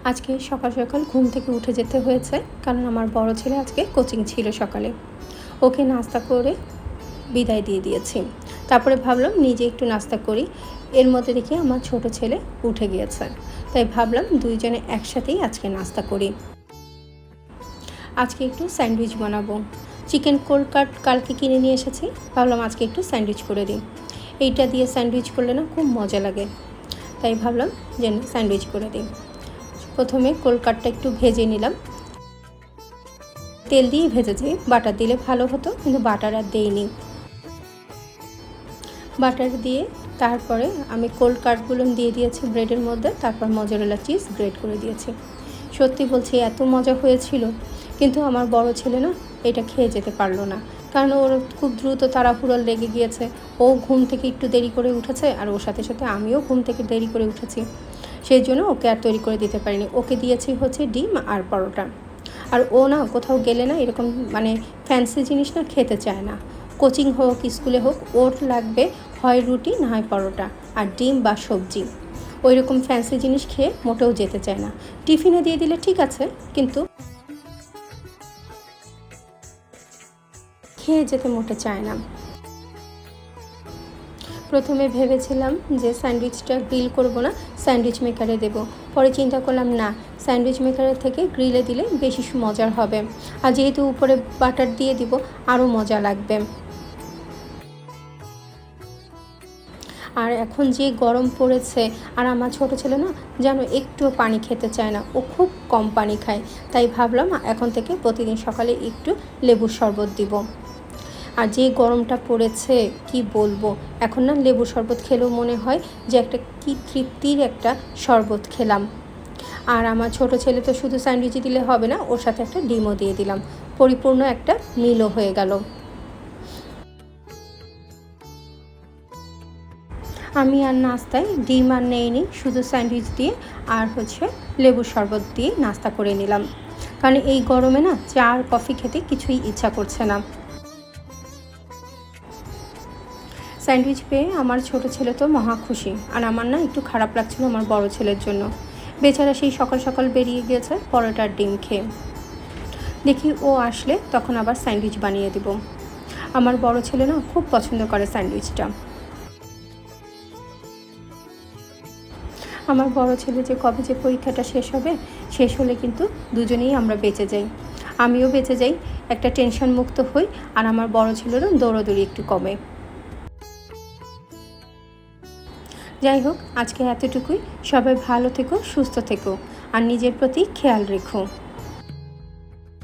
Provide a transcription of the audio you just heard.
আজকে সকাল সকাল ঘুম থেকে উঠে যেতে হয়েছে, কারণ আমার বড় ছেলে আজকে কোচিং ছিল সকালে। ওকে নাস্তা করে বিদায় দিয়ে দিয়েছি। তারপরে ভাবলাম নিজে একটু নাস্তা করি। এর মধ্যে দেখি আমার ছোট ছেলে উঠে গিয়েছে, তাই ভাবলাম দুইজনে একসাথেই আজকে নাস্তা করি। আজকে একটু স্যান্ডউইচ বানাবো। চিকেন কোল্ড কাট কালকে কিনে নিয়ে এসেছি, ভাবলাম আজকে একটু স্যান্ডউইচ করে দিই। এইটা দিয়ে স্যান্ডউইচ করলে না খুব মজা লাগে, তাই ভাবলাম যে স্যান্ডউইচ করে দিই। প্রথমে কোল্ড কাটটা একটু ভেজে নিলাম, তেল দিয়ে ভেজেছি। বাটার দিলে ভালো হতো, কিন্তু বাটার আর দেইনি। বাটার দিয়ে তারপরে আমি কোল্ড কাটগুলো দিয়ে দিয়েছি ব্রেডের মধ্যে, তারপর মজরেলা চিজ গ্রেট করে দিয়েছি। সত্যি বলছি এত মজা হয়েছিল, কিন্তু আমার বড় ছেলে না এটা খেয়ে যেতে পারলো না, কারণ ওর খুব দ্রুত তাড়াহুড়ো লেগে গিয়েছে। ও ঘুম থেকে একটু দেরি করে উঠেছে, আর ওর সাথে সাথে আমিও ঘুম থেকে দেরি করে উঠেছি। সেই জন্য ওকে আর তৈরি করে দিতে পারিনি। ওকে দিয়েছি হচ্ছে ডিম আর পরোটা। আর ও না কোথাও গেলে না এরকম ফ্যান্সি জিনিস না খেতে চায় না। কোচিং হোক স্কুলে হোক, ওর লাগবে হয় রুটি না হয় পরোটা আর ডিম বা সবজি। ওই রকম ফ্যান্সি জিনিস খেয়ে মোটেও যেতে চায় না। টিফিনে দিয়ে দিলে ঠিক আছে, কিন্তু খেয়ে যেতে মোটে চায় না। প্রথমে ভেবেছিলাম যে স্যান্ডউইচটা গ্রিল করব না, স্যান্ডউইচ মেকারে দেব। পরে চিন্তা করলাম না, স্যান্ডউইচ মেকারের থেকে গ্রিলে দিলে বেশি মজার হবে, আর যেহেতু উপরে বাটার দিয়ে দিব আরও মজা লাগবে। আর এখন যে গরম পড়েছে, আর আমার ছোট ছেলে না যেন একটুও পানি খেতে চায় না, ও খুব কম পানি খায়। তাই ভাবলাম এখন থেকে প্রতিদিন সকালে একটু লেবুর শরবত দিব। আর যে গরমটা পড়েছে কি বলবো, এখন না লেবুর শরবত খেলেও মনে হয় যে একটা কি তৃপ্তির একটা শরবত খেলাম। আর আমার ছোট ছেলে তো শুধু স্যান্ডউইচ দিলে হবে না, ওর সাথে একটা ডিমও দিয়ে দিলাম, পরিপূর্ণ একটা মিলও হয়ে গেল। আমি আর নাস্তায় ডিম আর নেইনি, শুধু স্যান্ডউইচ দিয়ে আর লেবুর শরবত দিয়ে নাস্তা করে নিলাম, কারণ এই গরমে না চা আর কফি খেতে কিছুই ইচ্ছা করছে না। স্যান্ডউইচ পেয়ে আমার ছোট ছেলে তো মহা খুশি, আর আমার না একটু খারাপ লাগছিল আমার বড় ছেলের জন্য। বেচারা সেই সকাল সকাল বেরিয়ে গিয়েছে পরোটার ডিম খেয়ে। দেখি ও আসলে তখন আবার স্যান্ডউইচ বানিয়ে দিব। আমার বড় ছেলে না খুব পছন্দ করে স্যান্ডউইচটা। আমার বড় ছেলে যে কবে যে পরীক্ষাটা শেষ হবে, শেষ হলে কিন্তু দুজনেই আমরা বেঁচে যাই, আমিও বেঁচে যাই, একটা টেনশন মুক্ত হই, আর আমার বড় ছেলেরও দৌড়াদৌড়ি একটু কমে। যাই হোক, আজকে এতটুকুই। সবাই ভালো থেকো, সুস্থ থেকো, আর নিজের প্রতি খেয়াল রেখো।